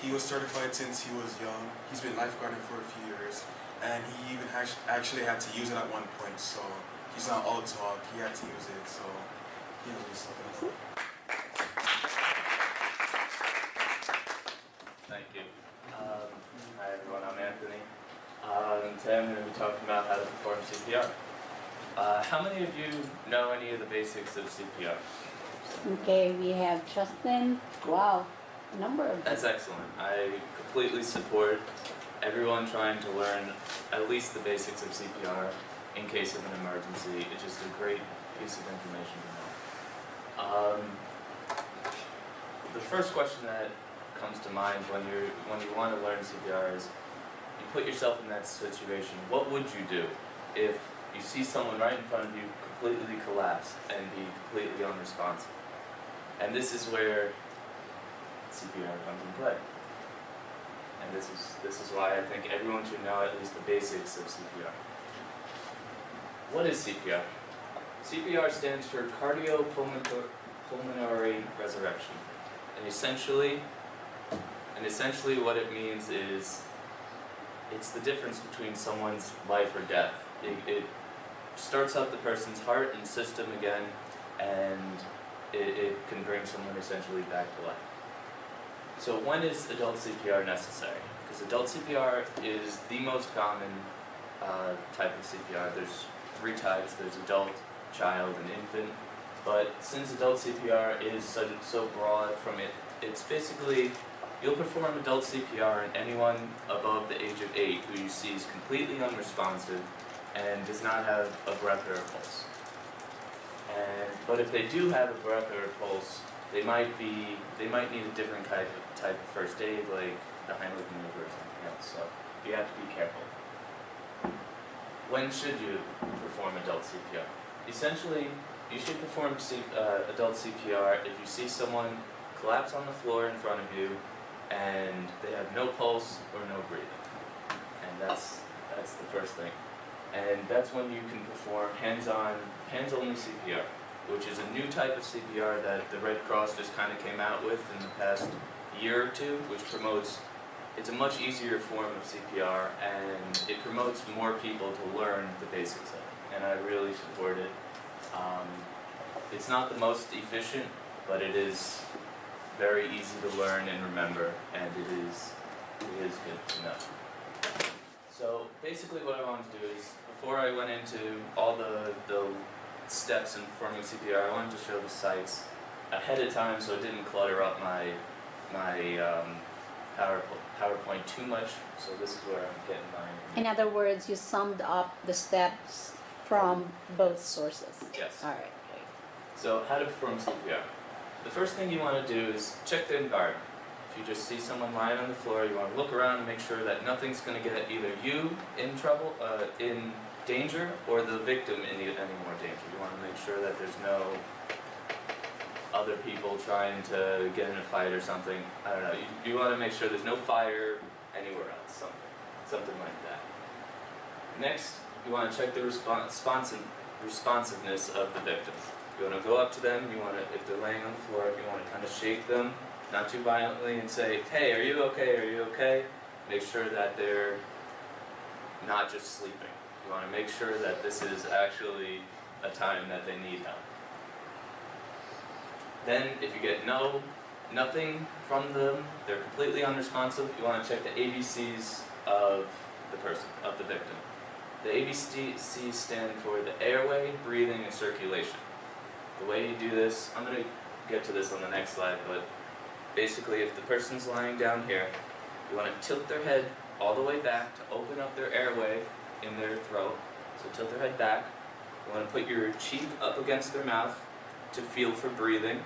He was certified since he was young. He's been lifeguarding for a few years, and he even actually had to use it at one point. So he's not all talk. He had to use it. So he knows himself. Thank you. Hi everyone, I'm Anthony. Today I'm going to be talking about how to perform CPR. How many of you know any of the basics of CPR? Okay, we have Justin. Wow, a number of them. That's excellent. I completely support everyone trying to learn at least the basics of CPR in case of an emergency. It's just a great piece of information to know. The first question that comes to mind when you want to learn CPR is, you put yourself in that situation. What would you do if you see someone right in front of you completely collapse and be completely unresponsive? And this is where CPR comes in play. And this is why I think everyone should know at least the basics of CPR. What is CPR? CPR stands for cardiopulmonary resurrection. And essentially what it means is it's the difference between someone's life or death. It starts up the person's heart and system again, and it can bring someone essentially back to life. So when is adult CPR necessary? Because adult CPR is the most common type of CPR. There's 3 types. There's adult, child, and infant. But since adult CPR is so broad from it, it's basically, you'll perform adult CPR on anyone above the age of 8 who you see is completely unresponsive and does not have a breath or a pulse. But if they do have a breath or a pulse, they might need a different type of first aid, like the Heimlich maneuver or something else. So you have to be careful. When should you perform adult CPR? Essentially, you should perform adult CPR if you see someone collapse on the floor in front of you and they have no pulse or no breathing. And that's the first thing. And that's when you can perform hands-only CPR, which is a new type of CPR that the Red Cross just kind of came out with in the past year or two, which promotes, it's a much easier form of CPR, and it promotes more people to learn the basics of it. And I really support it. It's not the most efficient, but it is very easy to learn and remember, and it is good to know. So basically what I wanted to do is, before I went into all the steps in performing CPR, I wanted to show the sites ahead of time so it didn't clutter up my PowerPoint too much. So this is where I'm getting mine. In other words, you summed up the steps from both sources. Yes. All right. Okay. So how to perform CPR. The first thing you want to do is check the environment. If you just see someone lying on the floor, you want to look around and make sure that nothing's going to get either you in trouble, in danger, or the victim in any more danger. You want to make sure that there's no other people trying to get in a fight or something. I don't know. You want to make sure there's no fire anywhere else, something like that. Next, you want to check the responsiveness of the victim. You want to go up to them, if they're laying on the floor, you want to kind of shake them, not too violently, and say, "Hey, are you okay? Are you okay?" Make sure that they're not just sleeping. You want to make sure that this is actually a time that they need help. Then, if you get nothing from them, they're completely unresponsive, you want to check the ABCs of the person, of the victim. The ABCs stand for the airway, breathing, and circulation. The way you do this, I'm going to get to this on the next slide, but basically if the person's lying down here, you want to tilt their head all the way back to open up their airway in their throat. So tilt their head back. You want to put your cheek up against their mouth to feel for breathing.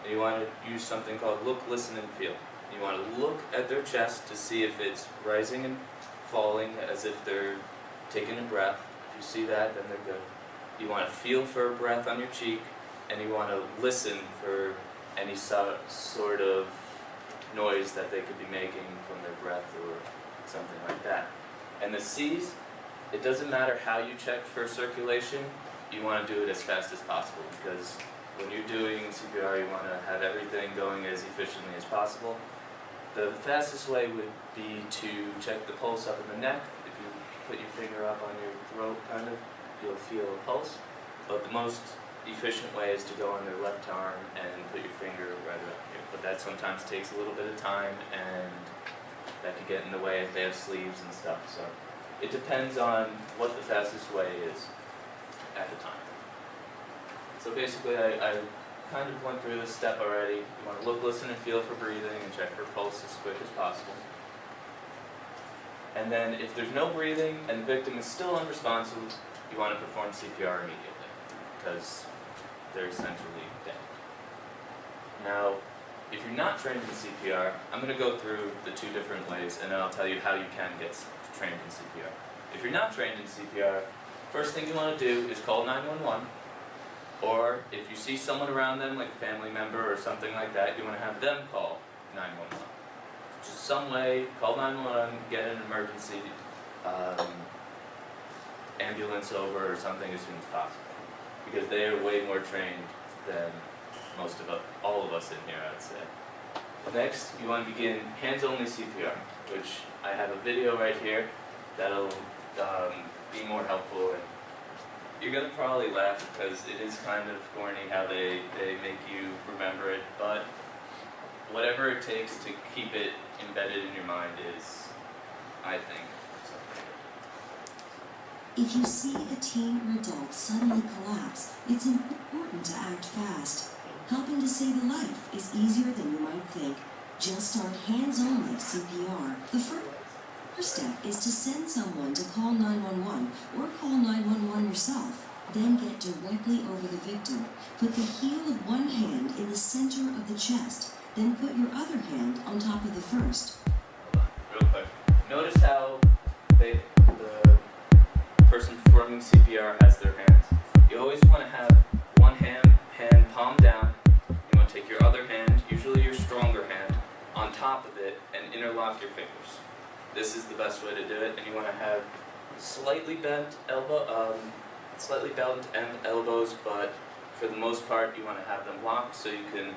And you want to use something called look, listen, and feel. You want to look at their chest to see if it's rising and falling as if they're taking a breath. If you see that, then they're good. You want to feel for a breath on your cheek, and you want to listen for any sort of noise that they could be making from their breath or something like that. And the C's, it doesn't matter how you check for circulation, you want to do it as fast as possible, because when you're doing CPR you want to have everything going as efficiently as possible. The fastest way would be to check the pulse up in the neck. If you put your finger up on your throat, kind of, you'll feel a pulse. But the most efficient way is to go on their left arm and put your finger right around here. But that sometimes takes a little bit of time, and that could get in the way if they have sleeves and stuff. So it depends on what the fastest way is at the time. So basically, I kind of went through this step already. You want to look, listen, and feel for breathing and check for pulse as quick as possible. And then if there's no breathing and the victim is still unresponsive, you want to perform CPR immediately because they're essentially dead. Now, if you're not trained in CPR, I'm going to go through the two different ways and then I'll tell you how you can get trained in CPR. If you're not trained in CPR, first thing you want to do is call 911. Or if you see someone around them, like a family member or something like that, you want to have them call 911. Just some way, call 911, get an emergency ambulance over or something as soon as possible. Because they are way more trained than all of us in here, I'd say. Next, you want to begin hands-only CPR, which I have a video right here that'll be more helpful. And you're going to probably laugh because it is kind of corny how they make you remember it, but whatever it takes to keep it embedded in your mind is, I think, something. If you see a teen or adult suddenly collapse, it's important to act fast. Helping to save a life is easier than you might think. Just start hands-only CPR. The first step is to send someone to call 911 or call 911 yourself. Then get directly over the victim. Put the heel of one hand in the center of the chest. Then put your other hand on top of the first. Real quick. Notice how the person performing CPR has their hands. You always want to have one hand palm down. You want to take your other hand, usually your stronger hand, on top of it and interlock your fingers. This is the best way to do it, and you want to have slightly bent end elbows, but for the most part you want to have them locked so you can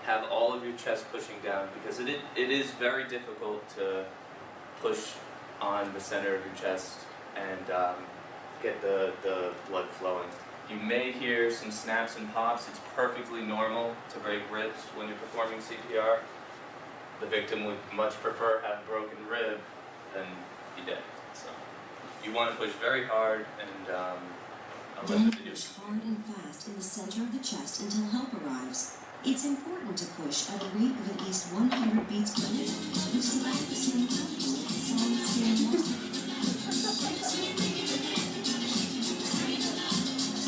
have all of your chest pushing down, because it is very difficult to push on the center of your chest and get the blood flowing. You may hear some snaps and pops. It's perfectly normal to break ribs when you're performing CPR. The victim would much prefer have a broken rib than be dead. So you want to push very hard, and I'll let Then the video. push hard and fast in the center of the chest until help arrives. It's important to push at a rate of at least 100 beats per minute, which is about the same tempo as a solid state water.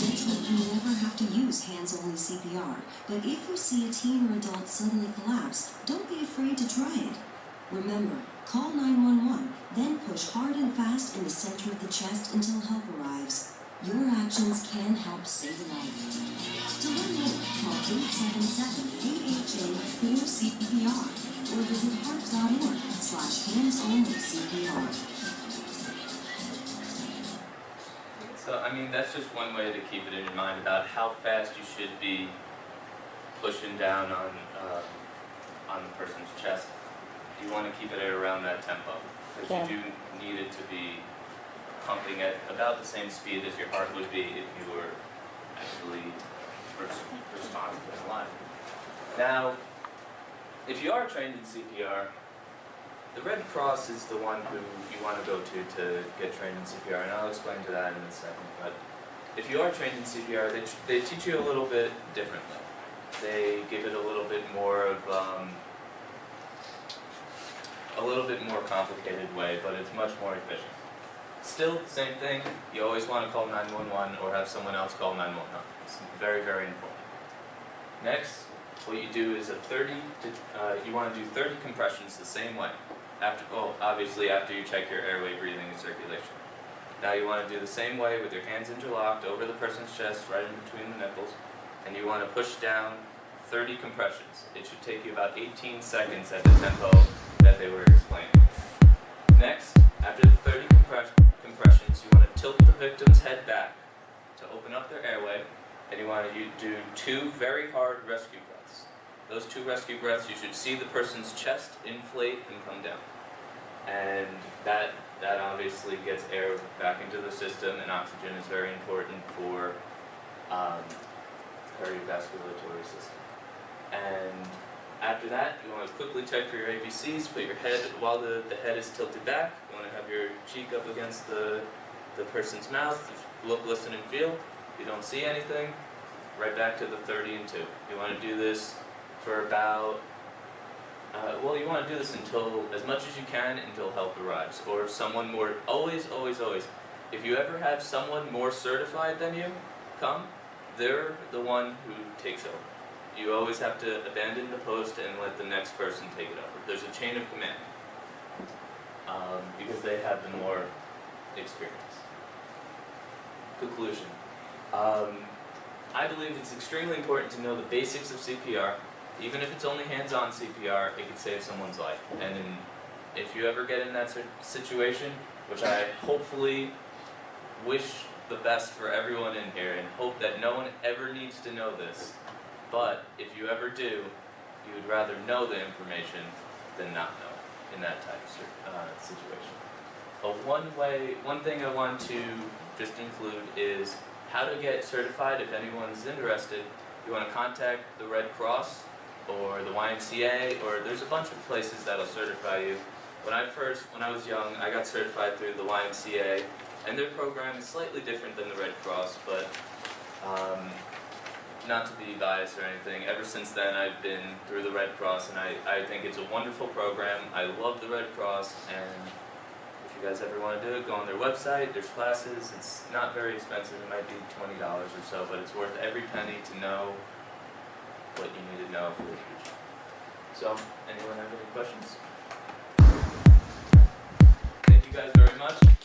Let's hope you never have to use hands-only CPR, but if you see a teen or adult suddenly collapse, don't be afraid to try it. Remember, call 911, then push hard and fast in the center of the chest until help arrives. Your actions can help save a life. To learn more, call 877-8HA-4CPR or visit heart.org/hands-only-CPR. So, I mean, that's just one way to keep it in your mind about how fast you should be pushing down on the person's chest. You want to keep it at around that tempo, because Yeah. you do need it to be pumping at about the same speed as your heart would be if you were actually responsive and alive. Now, if you are trained in CPR, the Red Cross is the one who you want to go to get trained in CPR, and I'll explain to that in a second. But if you are trained in CPR, they teach you a little bit differently. They give it a little bit more of a little bit more complicated way, but it's much more efficient. Still, the same thing, you always want to call 911 or have someone else call 911. It's very, very important. Next, what you do is you want to do 30 compressions the same way. Obviously after you check your airway, breathing, and circulation. Now you want to do the same way with your hands interlocked over the person's chest, right in between the nipples, and you want to push down 30 compressions. It should take you about 18 seconds at the tempo that they were explaining. Next, after the 30 compressions, you want to tilt the victim's head back to open up their airway, and you want to do 2 very hard rescue breaths. those 2 rescue breaths, you should see the person's chest inflate and come down. And that obviously gets air back into the system, and oxygen is very important for cardiovasculatory system. And after that, you want to quickly check for your ABCs, put your head, while the head is tilted back, you want to have your cheek up against the person's mouth, look, listen, and feel. If you don't see anything, right back to the 30 and 2. You want to do this for about, you want to do this until, as much as you can, until help arrives, or someone more, always, if you ever have someone more certified than you come, they're the one who takes over. You always have to abandon the post and let the next person take it over. There's a chain of command, because they have the more experience. Conclusion. I believe it's extremely important to know the basics of CPR. Even if it's only hands-on CPR, it could save someone's life. And if you ever get in that situation, which I hopefully wish the best for everyone in here and hope that no one ever needs to know this, but if you ever do, you would rather know the information than not know in that type of situation. But one thing I want to just include is how to get certified. If anyone's interested, you want to contact the Red Cross or the YMCA, or there's a bunch of places that'll certify you. When I was young, I got certified through the YMCA, and their program is slightly different than the Red Cross, but not to be biased or anything, ever since then I've been through the Red Cross, and I think it's a wonderful program. I love the Red Cross, and if you guys ever want to do it, go on their website, there's classes. It's not very expensive, it might be $20 or so, but it's worth every penny to know what you need to know for the future. So, anyone have any questions? Thank you guys very much.